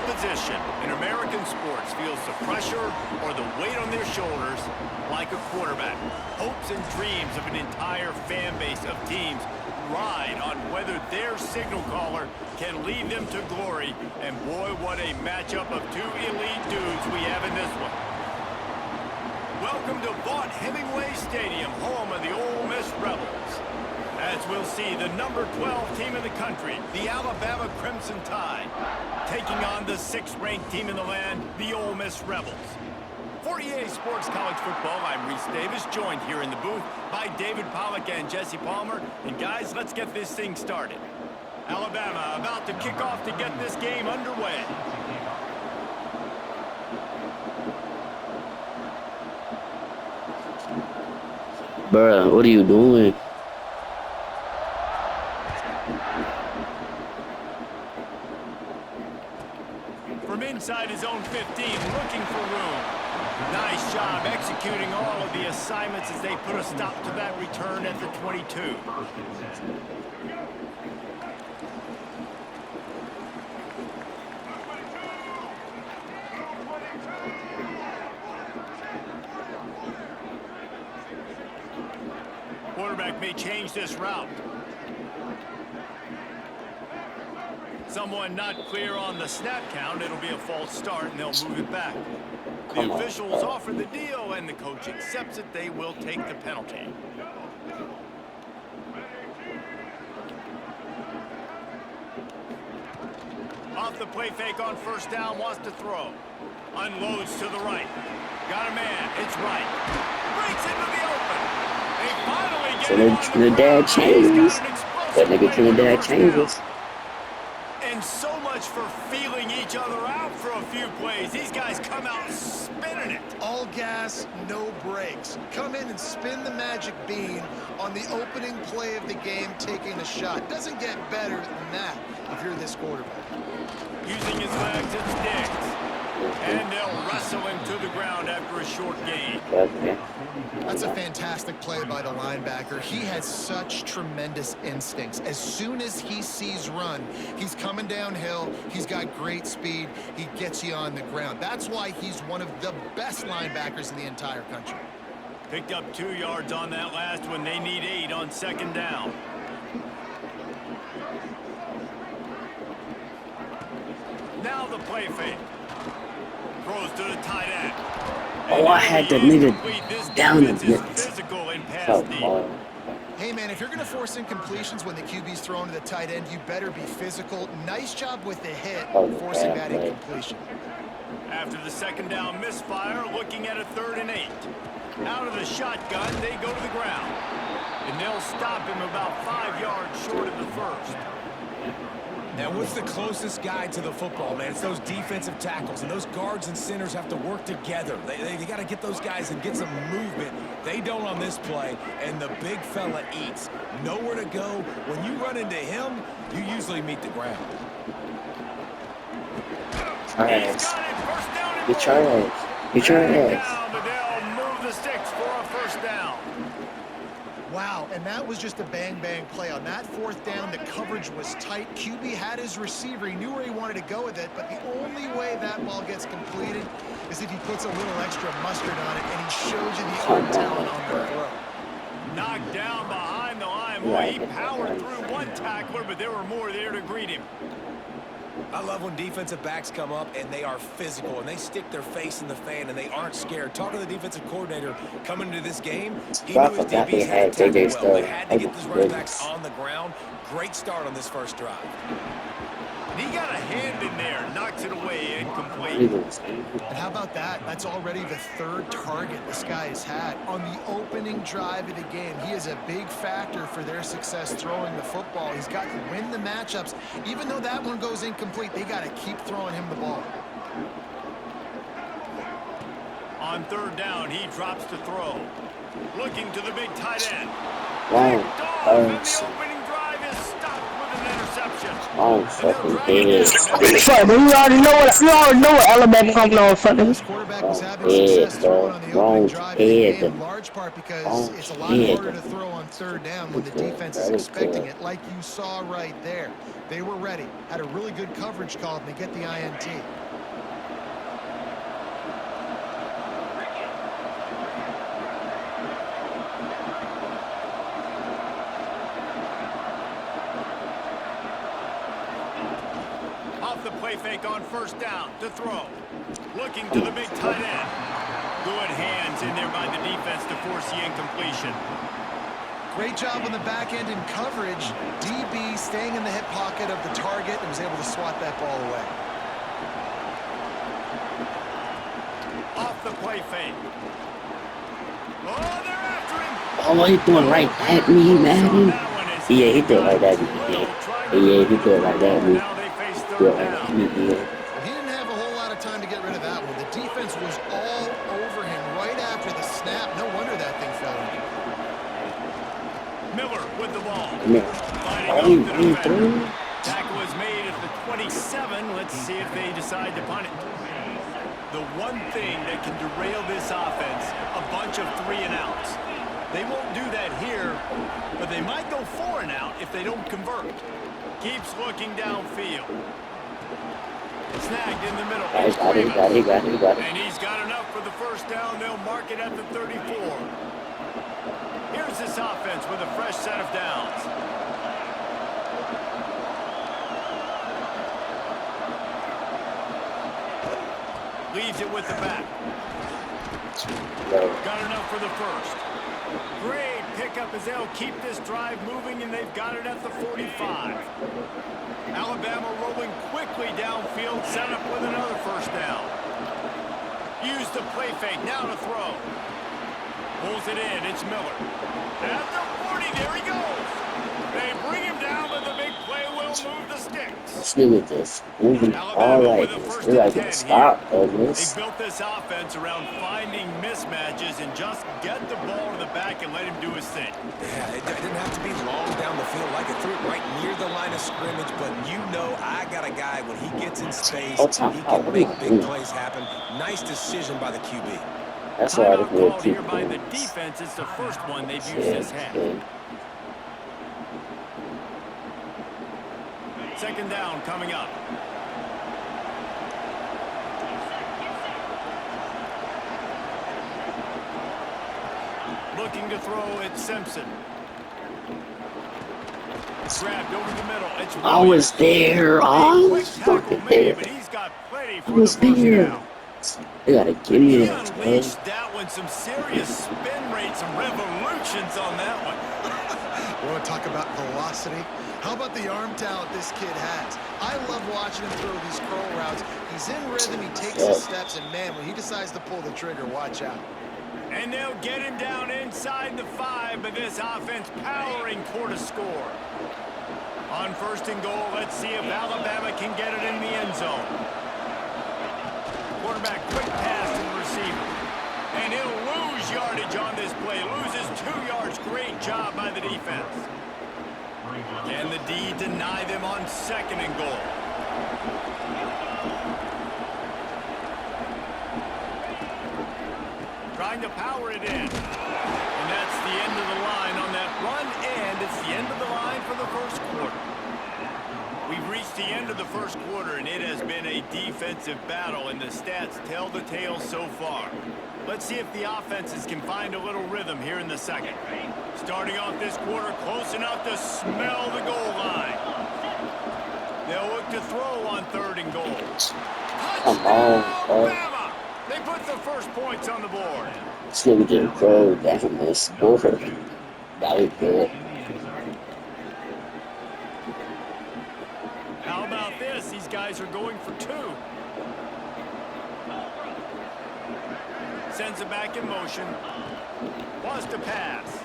position in American sports feels the pressure or the weight on their shoulders like a quarterback. Hopes and dreams of an entire fan base of teams ride on whether their signal caller can lead them to glory. And boy, what a matchup of two elite dudes we have in this one. Welcome to Vaught Hemingway Stadium, home of the Ole Miss Rebels. As we'll see, the number 12 team in the country, the Alabama Crimson Tide, taking on the 6th ranked team in the land, the Ole Miss Rebels. For EA Sports College Football, I'm Reese Davis, joined here in the booth by David Pollack and Jesse Palmer. And guys, let's get this thing started. Alabama about to kick off to get this game underway. Bruh, what are you doing? From inside his own 15, looking for room. Nice job executing all of the assignments as they put a stop to that return at the 22. Quarterback may change this route. Someone not clear on the snap count. It'll be a false start, and they'll move it back. The officials offer the deal, and the coach accepts it. They will take the penalty. Off the play fake on first down, wants to throw. Unloads to the right. Got a man. It's right. Breaks into the open. They finally get him on the Trinidad changes. That nigga Trinidad changes. And so much for feeling each other out for a few plays. These guys come out spinning it. All gas, no brakes. Come in and spin the magic bean on the opening play of the game, taking a shot. Doesn't get better than that if you're this quarterback. Using his legs, it's Diggs. And they'll wrestle him to the ground after a short gain. That's a fantastic play by the linebacker. He has such tremendous instincts. As soon as he sees run, he's coming downhill. He's got great speed. He gets you on the ground. That's why he's one of the best linebackers in the entire country. Picked up 2 yards on that last one. They need 8 on second down. Now the play fake. Throws to the tight end. Oh, I had the nigga down a bit. Physical in pass deep. Hey, man, if you're going to force incompletions when the QB's thrown to the tight end, you better be physical. Nice job with the hit, forcing that incompletion. After the second down misfire, looking at a 3rd and 8. Out of the shotgun, they go to the ground. And they'll stop him about 5 yards short of the first. Now, what's the closest guy to the football, man? It's those defensive tackles, and those guards and centers have to work together. They got to get those guys and get some movement. They don't on this play, and the big fella eats. Nowhere to go. When you run into him, you usually meet the ground. You try. But they'll move the sticks for a first down. Wow, and that was just a bang-bang play. On that 4th down, the coverage was tight. QB had his receiver. He knew where he wanted to go with it, but the only way that ball gets completed is if he puts a little extra mustard on it, and he shows you the arm talent on the throw. Knocked down behind the line. Boy, he powered through one tackler, but there were more there to greet him. I love when defensive backs come up and they are physical and they stick their face in the fan and they aren't scared. Talk to the defensive coordinator coming into this game. He knew his DBs had to tackle well. They had to get those running backs on the ground. Great start on this first drive. And he got a hand in there, knocks it away, incomplete. And how about that? That's already the 3rd target this guy has had on the opening drive of the game. He is a big factor for their success throwing the football. He's got to win the matchups. Even though that one goes incomplete, they got to keep throwing him the ball. On 3rd down, he drops to throw. Looking to the big tight end. Wow. And the opening drive is stopped with an interception. interception. Oh, And they'll fucking drag it head. down. Now they Fuck, man, you already know what Alabama coming on, fucking. This quarterback was Wrong having head, success throwing bro. on the opening Wrong drive of the game, head. in large part because Wrong it's a lot harder head. to throw on third down when the Okay, defense is very expecting good. it, like you saw right there. They were ready, had a really good coverage call, and they get the INT. Off the play fake on first down to throw. Looking to the big tight end. Good hands in there by the defense to force the incompletion. Great job on the back end in coverage. DB staying in the hip pocket of the target and was able to swat that ball away. Off the play fake. Oh, they're after him. Oh, he threw it right at me, man. Yeah, he threw it right at me. Yeah, he threw it right at me. Now they face Threw third it right down. at me, yeah. He didn't have a whole lot of time to get rid of that one. The defense was all over him right after the snap. No wonder that thing fell in. Miller with the ball. Come here. Fighting Oh, off he the defender. threw. Tackle is made at the 27. Let's see if they decide to punt it. The one thing that can derail this offense, a bunch of 3 and outs. They won't do that here, but they might go 4 and out if they don't convert. Keeps looking downfield. Snagged in the middle. He got it. And he's got enough for the first down. They'll mark it at the 34. Here's this offense with a fresh set of downs. Leaves it with the back. Got enough for the first. Great pickup as they'll keep this drive moving, and they've got it at the 45. Alabama rolling quickly downfield, set up with another first down. Use the play fake, now to throw. Pulls it in, it's Miller. At the 40, there he goes. They bring him down, but the big play will move the sticks. This nigga just moving all right. We like to stop, Douglas. They built this offense around finding mismatches and just get the ball to the back and let him do his thing. Yeah, it didn't have to be long down the field. Like it threw it right near the line of scrimmage, but you know I got a guy when he gets in space, he can make big plays happen. Nice decision by the QB. That's why I Timeout feel called here by the defense. It's the first one they've used this half. Second down coming up. Looking to throw at Simpson. Grabbed over the middle. It's I was there. I was fucking there. but he's got plenty I for was the first there. down. They gotta give me He that, bro. unleashed that one. Some serious spin rates, some revolutions on that one. Want to talk about velocity? How about the arm talent this kid has? I love watching him throw these curl routes. He's in rhythm, he takes his steps, and man, when he decides to pull the trigger, watch out. And they'll get him down inside the 5, but this offense powering toward a score. On first and goal, let's see if Alabama can get it in the end zone. Quarterback quick pass to the receiver. And he'll lose yardage on this play. Loses 2 yards. Great job by the defense. Can the D deny them on second and goal? Trying to power it in. And that's the end of the line on that run, and it's the end of the line for the first quarter. We've reached the end of the first quarter, and it has been a defensive battle, and the stats tell the tale so far. Let's see if the offenses can find a little rhythm here in the second. Starting off this quarter, close enough to smell the goal line. They'll look to throw on third and goal. Touchdown, Alabama! They put the first points on the board. This nigga getting thrown down this over. That was good. How about this? These guys are going for 2. Sends it back in motion. Wants to pass.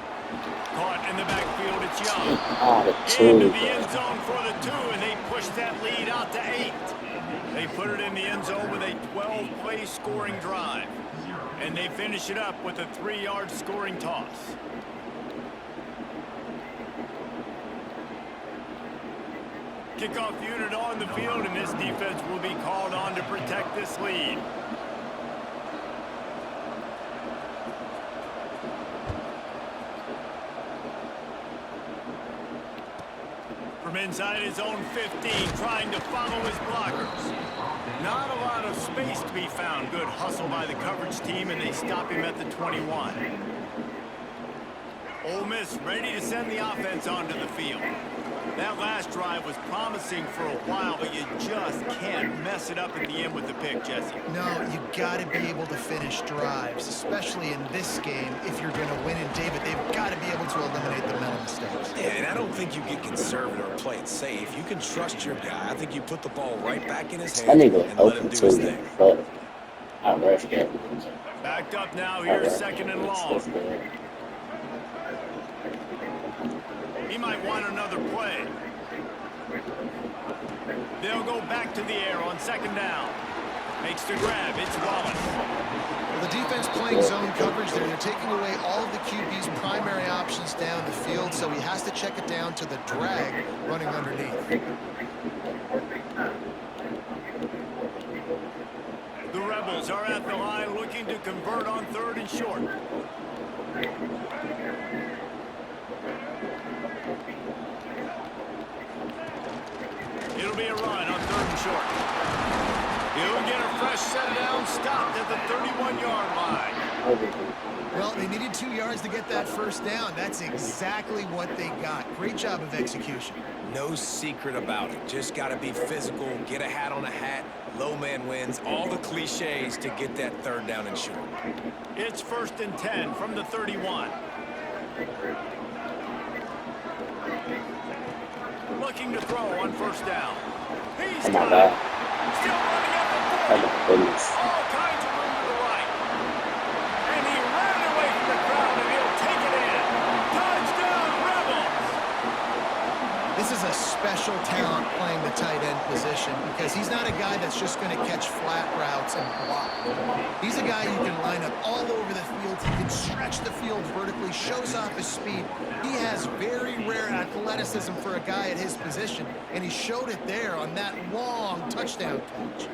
Caught in the backfield, it's Young. Into the end zone for the 2, and they push that lead out to 8. They put it in the end zone with a 12-play scoring drive. And they finish it up with a 3-yard scoring toss. Kickoff unit on the field, and this defense will be called on to protect this lead. From inside his own 15, trying to follow his blockers. Not a lot of space to be found. Good hustle by the coverage team, and they stop him at the 21. Ole Miss ready to send the offense onto the field. That last drive was promising for a while, but you just can't mess it up at the end with the pick, Jesse. No, you got to be able to finish drives, especially in this game. If you're going to win in David, they've got to be able to eliminate the mental mistakes. Yeah, and I don't think you get conservative or play it safe. You can trust your guy. I think you put the ball right back in his hands and let him do his thing. But I rushed it. Backed up now here, second and long. He might want another play. They'll go back to the air on second down. Makes the grab. It's Wallace. Well, the defense playing zone coverage there. They're taking away all of the QB's primary options down the field, so he has to check it down to the drag running underneath. The Rebels are at the line looking to convert on third and short. It'll be a run on third and short. He'll get a fresh set down, stopped at the 31-yard line. Well, they needed 2 yards to get that first down. That's exactly what they got. Great job of execution. No secret about it. Just got to be physical, get a hat on a hat, low man wins, all the cliches to get that third down and short. It's 1st and 10 from the 31. Looking to throw on first down. He's got it. Still running up the 40. All kinds of room to the right. And he ran away from the crowd, and he'll take it in. Touchdown, Rebels! This is a special talent playing the tight end position because he's not a guy that's just going to catch flat routes and block. He's a guy you can line up all over the field. He can stretch the field vertically, shows off his speed. He has very rare athleticism for a guy at his position, and he showed it there on that long touchdown catch.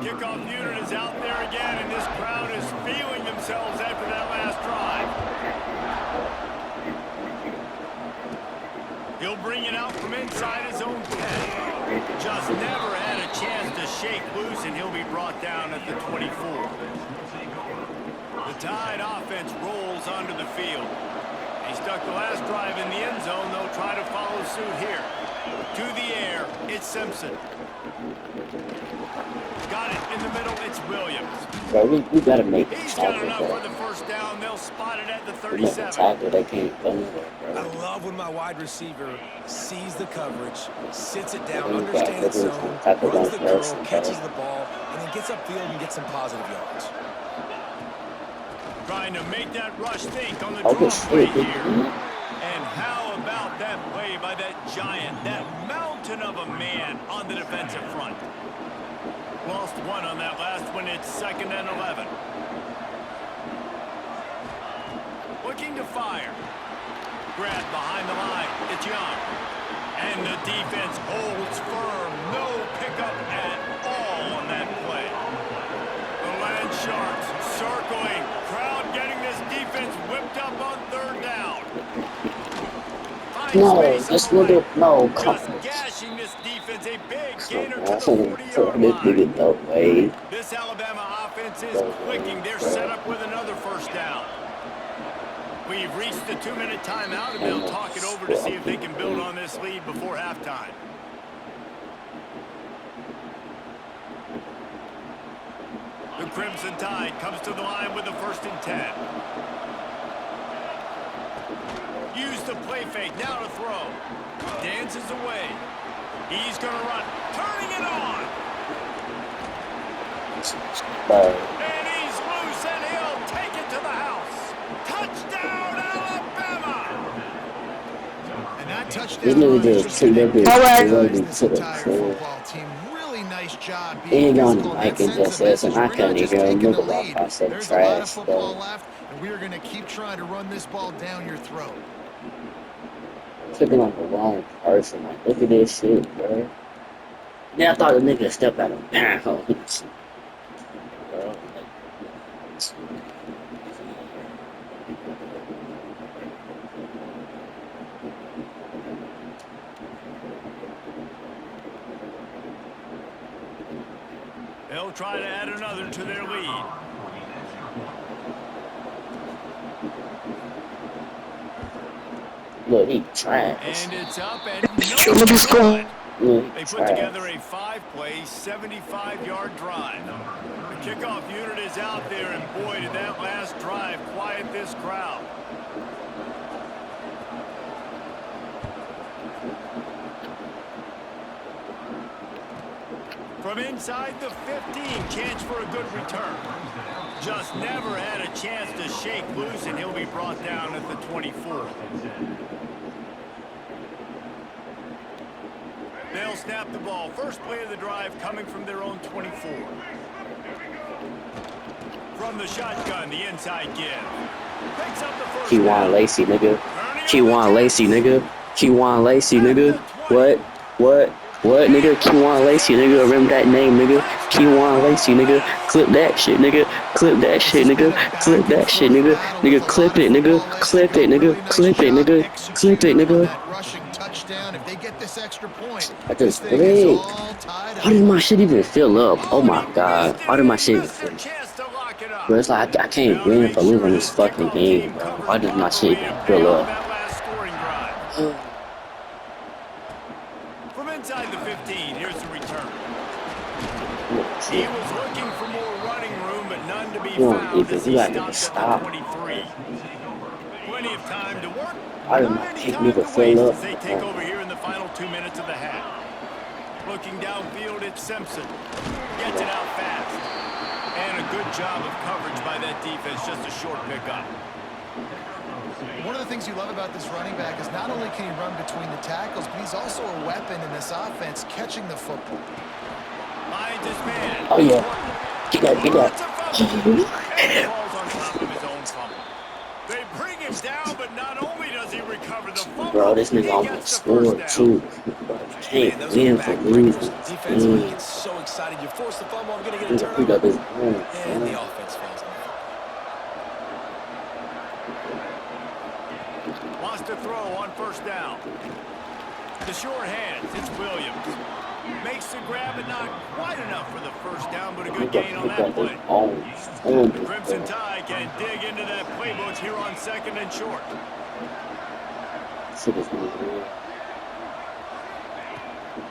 Kickoff unit is out there again, and this crowd is feeling themselves after that last drive. He'll bring it out from inside his own 10. Just never had a chance to shake loose, and he'll be brought down at the 24. The Tide offense rolls onto the field. He stuck the last drive in the end zone. They'll try to follow suit here. To the air, it's Simpson. Got it in the middle, it's Williams. Bro, we gotta make it. He's got enough for the first down. They'll spot it at the 37. They can't go nowhere, bro. I love when my wide receiver sees the coverage, sits it down, understands its zone, runs the curl, catches the ball, and then gets upfield and gets some positive yards. Trying to make that rush think on the draw play here. And how about that play by that giant, that mountain of a man on the defensive front? Lost one on that last one. It's 2nd and 11. Looking to fire. Grab behind the line. It's Young. And the defense holds firm. No pickup at all on that play. The Land Sharks circling. Crowd getting this defense whipped up on third down. No, this nigga, no, come on. Just gashing this defense, a big gainer to the 40-yard line. This Alabama offense is clicking. They're set up with another first down. We've reached the 2-minute timeout, and they'll talk it over to see if they can build on this lead before halftime. The Crimson Tide comes to the line with the 1st and 10. Use the play fake, now to throw. Dances away. He's going to run. Turning it on. And he's loose, and he'll take it to the house. Touchdown, Alabama! And that touchdown run is just going to this entire football team. Really nice job being physical. That sends a message. We're not just taking the lead. There's a lot of football left, and we are going to keep trying to run this ball down your throat. Clicking on the wrong person. Like, look at this shit, bro. Yeah, I thought the nigga stepped out of They'll try to add another to their lead. Look, he trash. And it's up and Show me no the score. good. Look, They he put together trash. a 5-play, 75-yard drive. The kickoff unit is out there, and boy, did that last drive quiet this crowd. From inside the 15, chance for a good return. Just never had a chance to shake loose, and he'll be brought down at the 24. They'll snap the ball. First play of the drive coming from their own 24. From the shotgun, the inside give. Picks up the first Keywan down. Lacey, nigga. Turning it Keywan with Lacey, this. nigga. Keywan Lacey, At nigga. the 20. What, nigga? Keywan Lacey, nigga. Remember that name, nigga. Keywan Lacey, nigga. Clip that shit, nigga. Clip that This shit, has been nigga. a Clip back and that shit, forth nigga. battle with Nigga, a clip lot of it, nigga. football left Clip to it, go. nigga. Really nice Clip it, job nigga. Clip it, executing on nigga. that rushing touchdown. If they get this extra point, I this just thing is clicked. all tied How up. did my shit even fill up? Oh Oh, and my he god. missed it, How did and my they shit even missed their fill up? chance to lock it up. Bro, it's like I can't Now to win make for losing sure this this fucking kickoff game, team bro. covers Why does my shit properly even to pay fill off up? that last scoring drive. From inside the 15, here's the return. He was looking for more running room, but none to be You don't found even, as you he gotta even stopped at the stop. 23. Plenty of time to work. Why did Not my any kick time nigga to fill waste up? as they take over here in the final 2 minutes of the half. Looking downfield, it's Simpson. Gets it out fast. And a good job of coverage by that defense. Just a short pickup. One of the things you love about this running back is not only can he run between the tackles, but he's also a weapon in this offense catching the football. Finds his man. Oh yeah. Get that, get Oh, that. it's a fumble. And he falls on top of his own fumble. They bring him down, but not only does he recover the Bro, fumble, this nigga he almost gets the first scored down. too. Bro, you Man, can't those are win for backbreakers. losing. Defensively, you get so excited. You force the fumble, I'm going to get a Nigga pick turnover. up his own, And the son. offense falls on the football. Wants to throw on first down. The short hands, it's Williams. Makes the grab, but not quite enough for the first down, but a good gain on Pick that up his play. own. The Crimson Tide can dig into that playbook here on 2nd and short. Shit is real.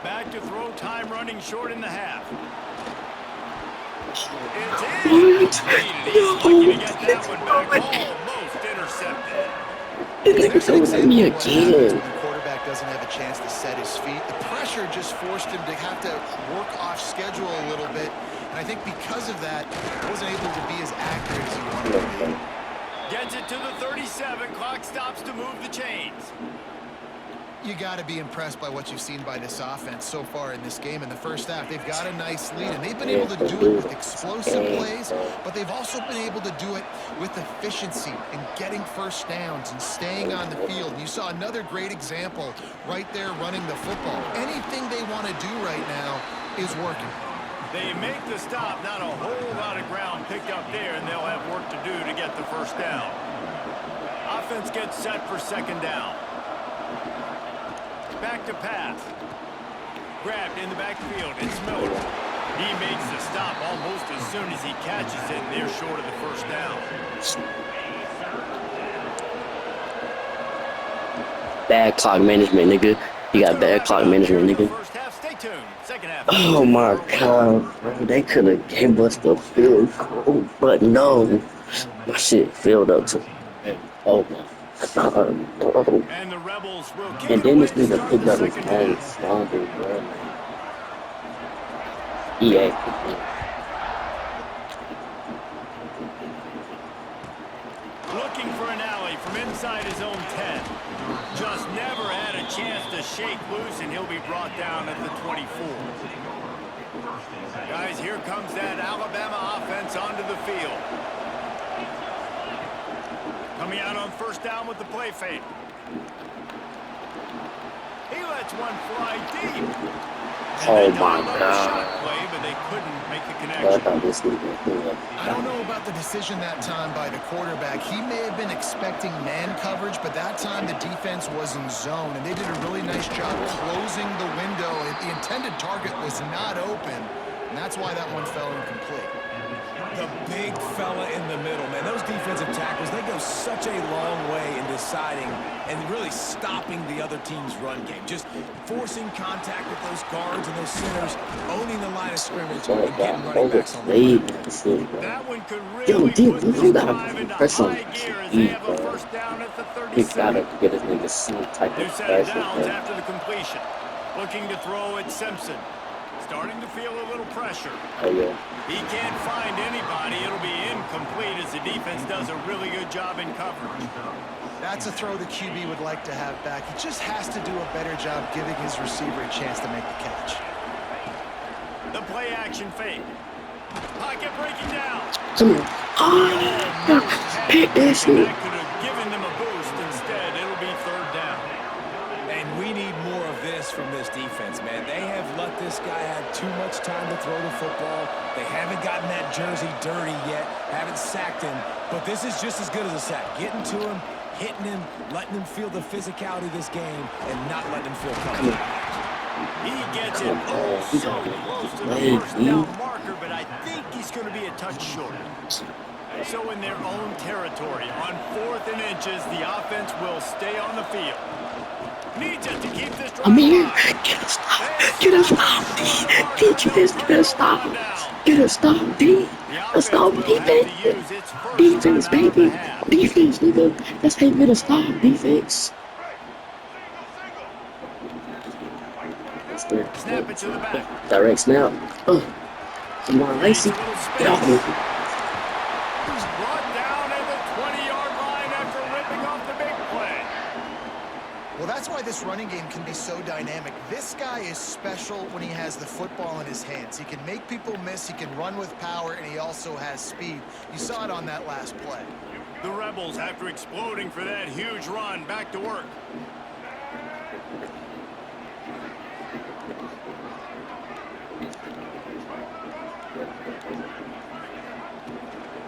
Back to throw, time running short in the half. It's incomplete. He's lucky to get that one back. Almost intercepted. Nigga, There's an don't let me example of what happens again. when the quarterback doesn't have a chance to set his feet. The pressure just forced him to have to work off schedule a little bit. And I think because of that, he wasn't able to be as accurate as he wanted to be. Gets it to the 37. Clock stops to move the chains. You got to be impressed by what you've seen by this offense so far in this game. In the first half, they've got a nice lead, and they've been able to do it with explosive plays, but they've also been able to do it with efficiency and getting first downs and staying on the field. And you saw another great example right there running the football. Anything they want to do right now is working. They make the stop, not a whole lot of ground picked up there, and they'll have work to do to get the first down. Offense gets set for 2nd down. Back to pass. Grabbed in the backfield. It's Miller. He makes the stop almost as soon as he catches it, and they're short of the first down. Bad clock management, nigga. You got bad clock management, nigga. First half, stay tuned. Second half. Oh my god, bro. They could have gave us the field goal, but no. My shit filled up to. Oh my god, bro. And the Rebels will kick And it then away this to nigga start picked the up his second own half. fumble, bro. EA. Looking for an alley from inside his own 10. Just never had a chance to shake loose, and he'll be brought down at the 24. Guys, here comes that Alabama offense onto the field. Coming out on first down with the play fake. He lets one fly deep. And Oh they my dialed up a shot god. play, but they couldn't make the I connection. thought this was going to I don't know about the decision that time by the quarterback. He may have been expecting man coverage, but that time the defense was in zone, and they did a really nice job closing the window. The intended target was not open, and that's why that one fell incomplete. The big fella in the middle, man. Those defensive tackles, they go such a long way in deciding and really stopping the other team's run game. Just forcing contact with those guards and those centers, owning the line of scrimmage, and getting running backs on the run. That one could Yo, really dude, put you this don't gotta drive into press on high gear as they E, have a bro. first down at the You 37. gotta get this nigga some type New of set of pressure, downs bro. after the completion. Looking to throw at Simpson. Starting to feel a little pressure. Oh, yeah. He can't find anybody. It'll be incomplete as the defense does a really good job in coverage. That's a throw the QB would like to have back. He just has to do a better job giving his receiver a chance to make the catch. The play action fake. Pocket breaking down. Come here. Oh, pick this And shit. that could have given them a boost. Instead, it'll be third down. And we need more of this from this defense, man. They have let this guy have too much time to throw the football. They haven't gotten that jersey dirty yet, haven't sacked him. But this is just as good as a sack. Getting to him, hitting him, letting him feel the physicality of this game, and not letting him feel comfortable. He gets it so close to the first down marker, but I think he's going to be a touch short. So in their own territory, on 4th and inches, the offense will stay on the field. Needs it to keep this drive I'm here. alive. Get a stop. Get a stop, D. Get a stop. Get a stop, D. Let's go, defense. Defense, baby. Defense, nigga. Let's get a stop, defense. Snap it to the back. Direct snap. Come on, Lacey. Get off me. He's brought down at the 20-yard line after ripping off the big play. Well, that's why this running game can be so dynamic. This guy is special when he has the football in his hands. He can make people miss, he can run with power, and he also has speed. You saw it on that last play. The Rebels, after exploding for that huge run, back to work.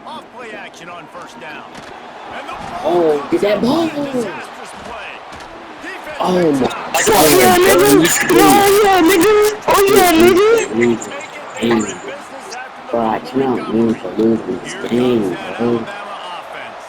Off play action on first down. And the ball Get that ball. disastrous play. Defense Oh my picks god. up. Oh yeah, nigga. Make it. They're in business after the Bro, I fumble cannot recovery. win for losing this Here game, comes that bro. Alabama offense.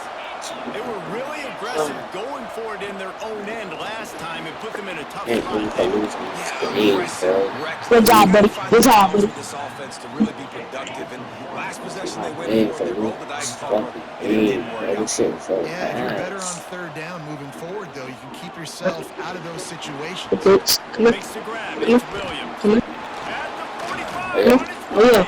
They were really aggressive going for it in their own end last time and put them in a tough Can't win spot. for losing this game, bro. Good job, buddy. Good job, buddy. This offense to really be productive. And last possession they went Man, for, for they rolled the losing dice this ball, fucking and it game, didn't bro. work This out. shit so Yeah, if you're better on ass. third down moving forward, though, you can keep yourself out of those situations. Come on. Makes the grab. It's Williams. Come on. At the 45 Yeah. on his Oh, yeah. way.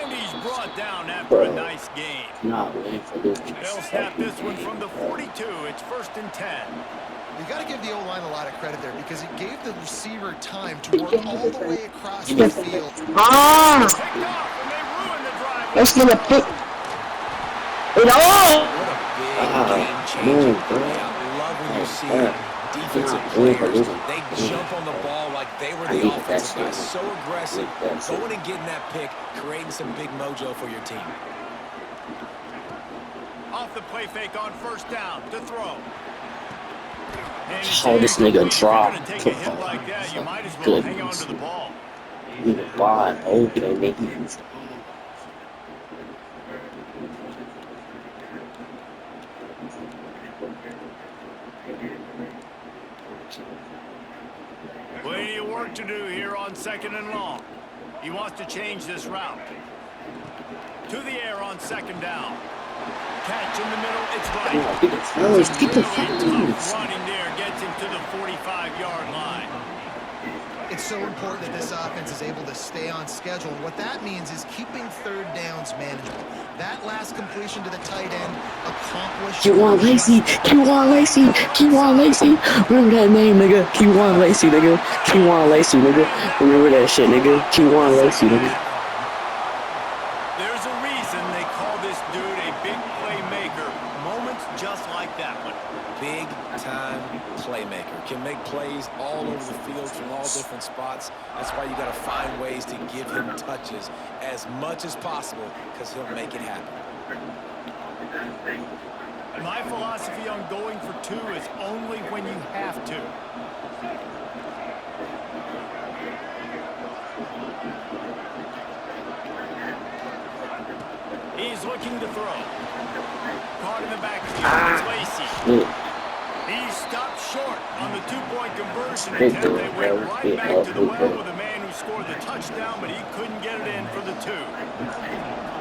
And he's brought down after a nice gain. Not win for losing They'll this snap fucking this one game, from the bro. 42. It's 1st and 10. You got to give the O-line a lot of credit there because it gave the receiver time to work all the way across the field. Ah! Picked off, and they ruined the drive. Let's get a pick. It all! What a big game changer. man, bro. I love when you see Yeah. defensive Yeah, win for players. losing. They jump on the ball like they were I the need that offensive shit. guys. So aggressive, I need that shit. going and getting that pick, creating some big mojo for your team. Off the play fake on first down to throw. And Oh, this nigga if you're gonna dropped. take a hit like that, you might as well hang on to the ball. Nigga wide open, nigga. Plenty of work to do here on 2nd and long. He wants to change this route. To the air on 2nd down. Catch in the middle, it's right. Yeah, get the first, get the Really first. tough running there gets him to the 45-yard line. It's so important that this offense is able to stay on schedule. What that means is keeping third downs manageable. That last completion to the tight end accomplished. Q1 Lacey, Q1 Lacey, Q1 Lacey. Remember that name, nigga. Q1 Lacey, nigga. Q1 Lacey, nigga. Remember that shit, nigga. Q1 Lacey, nigga. There's a reason they call this dude a big playmaker. Moments just like that one. Big-time playmaker. Can make plays all over the field from all different spots. That's why you got to find ways to give him touches as much as possible because he'll make it happen. My philosophy on going for two is only when you have to. He's looking to throw. Caught in the backfield. It's Lacey. He stopped short on the two-point conversion attempt. They went right back to the well with the man who scored the touchdown, but he couldn't get it in for the two.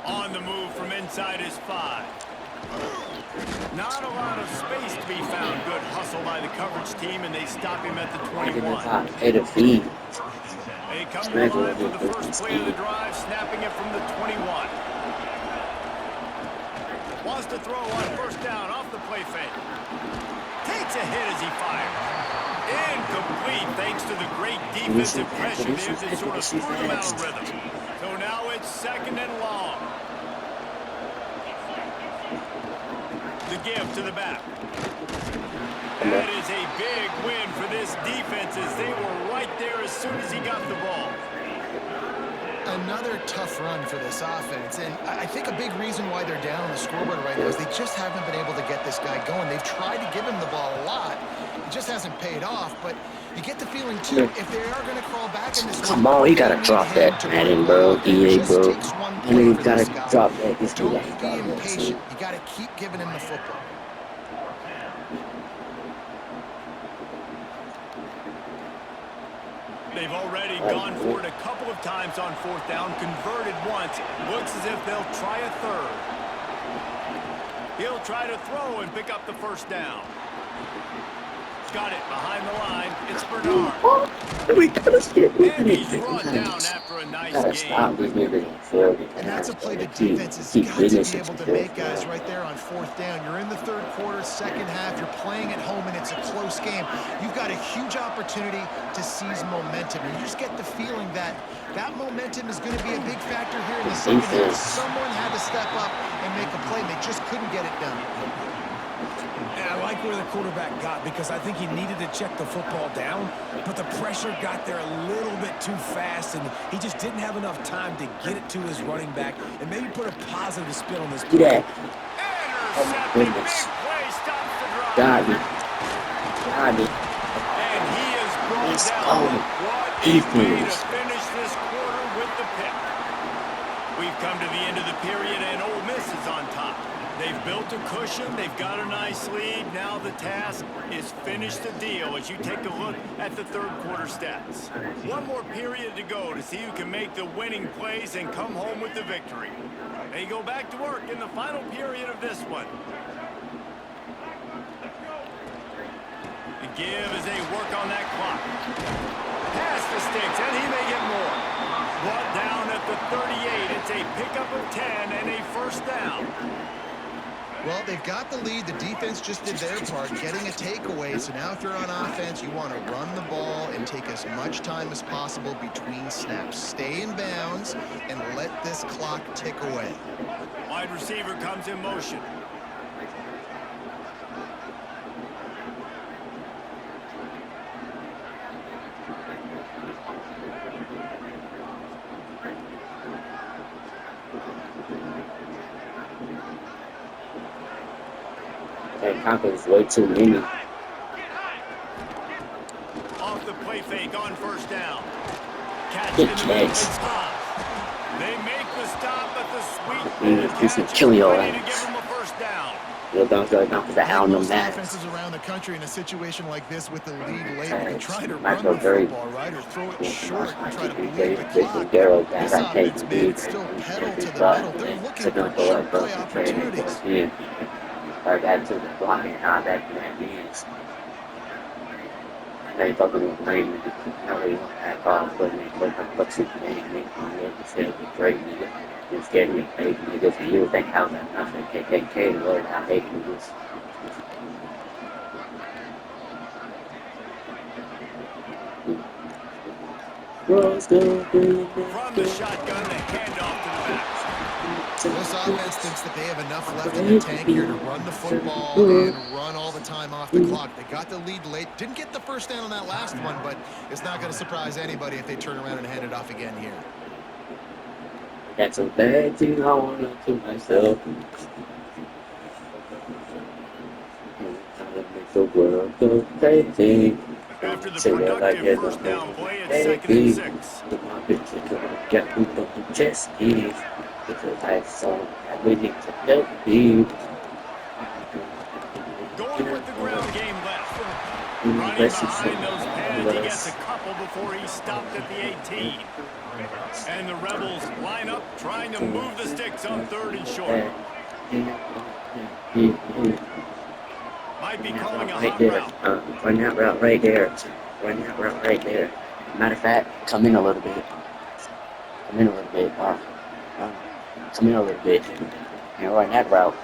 On the move from inside his 5. Not a lot of space to be found. Good hustle by the coverage team, and they stop him at the 21. They come to the line for the first play of the drive, snapping it from the 21. Wants to throw on first down off the play fake. Takes a hit as he fires. Incomplete thanks to the great defensive pressure there that sort of threw him out of rhythm. So now it's 2nd and long. The give to the back. That is a big win for this defense as they were right there as soon as he got the ball. Another tough run for this offense, and I think a big reason why they're down on the scoreboard right now is they just haven't been able to get this guy going. They've tried to give him the ball a lot. It just hasn't paid off, but you get the feeling, too, if they are going to crawl back in this Come on, you gotta drop that Madden, bro. EA, bro. I mean, you gotta drop that. Don't be impatient. You got to keep giving him the football. They've already gone for it a couple of times on 4th down, converted once. Looks as if they'll try a third. He'll try to throw and pick up the first down. Got it behind the line. It's Bernard. We gotta skip. And he's brought down after a nice game. And that's a play the defense has got to be able to make, guys, right there on 4th down. You're in the 3rd quarter, 2nd half. You're playing at home, and it's a close game. You've got a huge opportunity to seize momentum. And you just get the feeling that that momentum is going to be a big factor here in the 2nd half. Someone had to step up and make a play, and they just couldn't get it done. And I like where the quarterback got because I think he needed to check the football down, but the pressure got there a little bit too fast, and he just didn't have enough time to get it to his running back and maybe put a positive spin on this play. Yeah. Oh my goodness. Got me. And he is brought Let's down. go. What a way to finish this quarter with the pick. We've come to the end of the period, and Ole Miss is on top. They've built a cushion. They've got a nice lead. Now the task is finish the deal as you take a look at the 3rd quarter stats. One more period to go to see who can make the winning plays and come home with the victory. They go back to work in the final period of this one. The give as they work on that clock. Pass the sticks, and he may get more. Brought down at the 38. It's a pickup of 10 and a first down. Well, they've got the lead. The defense just did their part, getting a takeaway. So now if you're on offense, you want to run the ball and take as much time as possible between snaps. Stay in bounds and let this clock tick away. Wide receiver comes in motion. That Conquer's way too many. Off the play fake on first down. Catch Good in the middle and catch. stop. They make the stop, but the sweet This catch is killing is your ready to ass. give them a first down. You're going to go because I don't know Most that. defenses around the country in a situation like this with the lead late, you can try to Might run go the very- football, right, or throw it short and try to bleed Very the big clock. Daryl This guys. I take offense, the man, lead. it's still pedal to the But metal. They're looking to go for go big up, go play to training, opportunities. yeah. Like that to the block and how that is. They fucking with Brady. No, they want that call, but they put the game, they said the Brady. It's getting me paid because you think how that nothing KKK, Lord, how they can just. From the shotgun, the handoff to the back. This offense thinks that they have enough left in the tank here to run the football and run all the time off the clock. They got the lead late. Didn't get the first down on that last one, but it's not going to surprise anybody if they turn around and hand it off again here. That's a bad thing I wanna do myself. Make the world go crazy. After the Say that like productive it's first a down play, it's 2nd and 6. My bitch is gonna get me from the chest is because I saw that we need to help you. Going with the ground game left. Running behind those pads, he gets a couple before he's stopped at the 18. And the Rebels line up, trying to move the sticks on 3rd and short. Might be calling a hot route. Run that route right there. Run that route right there. Matter of fact, come in a little bit. Come in a little bit. Come in a little bit. And run that route.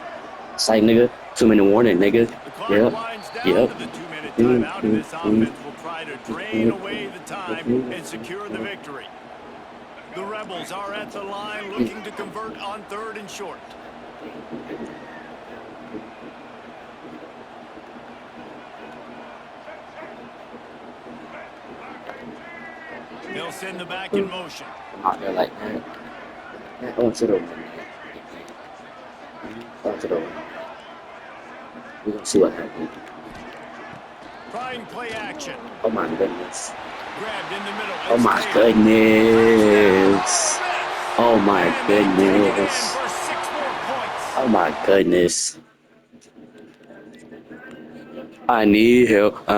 Say, nigga. 2-minute warning, nigga. The clock Yep. winds down Yep. to the 2-minute timeout, and this offense will try to drain away the time and secure the victory. The Rebels are at the line looking to convert on 3rd and short. They'll send the back in motion. I'm out there like that. Onto the one. Onto the one. We're gonna see what happens. Trying play action. Oh my goodness. Grabbed in the middle. Oh It's my Taylor. goodness. Oh my And they dig it in goodness. for 6 more points. Oh my goodness. I need help.